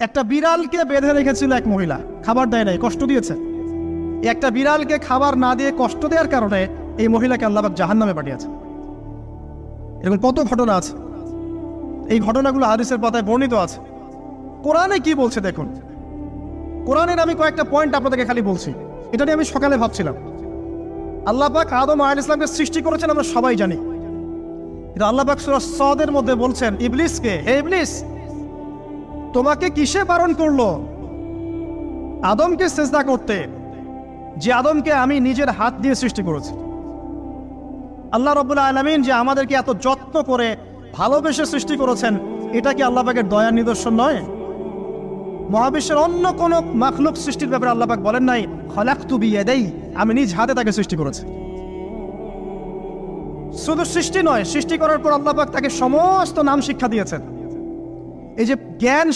একটা বিড়ালকে বেঁধে রেখেছিল এক মহিলা, খাবার দেয় নাই, কষ্ট দিয়েছে। একটা বিড়ালকে খাবার না দিয়ে কষ্ট দেওয়ার কারণে এই মহিলাকে আল্লাহ পাক জাহান্নামে পাঠিয়েছে। এরকম কত ঘটনা আছে, এই ঘটনাগুলো হাদিসের পাতায় বর্ণিত আছে। কোরআনে কি বলছে দেখুন। কোরআনের আমি কয়েকটা পয়েন্ট আপনাদেরকে খালি বলছি, এটা নিয়ে আমি সকালে ভাবছিলাম। আল্লাহ পাক আদম আলাইহিস সালামকে সৃষ্টি করেছেন আমরা সবাই জানি, কিন্তু আল্লাহ পাক সূরা সদের মধ্যে বলছেন ইবলিসকে, হে ইবলিস, তোমাকে কিসে বারণ করলো আদমকে সিজদা করতে, যে আদমকে আমি নিজের হাত দিয়ে সৃষ্টি করেছি। আল্লাহ রাব্বুল আলামিন যে আমাদেরকে এত যত্ন করে ভালোবেসে সৃষ্টি করেছেন, এটা কি আল্লাহ পাকের দয়ার নিদর্শন নয়? মহাবিশ্বের অন্য কোন মাখলুক সৃষ্টির ব্যাপারে আল্লাহ পাক বলেন নাই খলাকতু বিয়াদাই, আমি নিজ হাতে তাকে সৃষ্টি করেছি। শুধু সৃষ্টি নয়, সৃষ্টি করার পর আল্লাহ পাক তাকে সমস্ত নাম শিক্ষা দিয়েছেন। এই যে জ্ঞান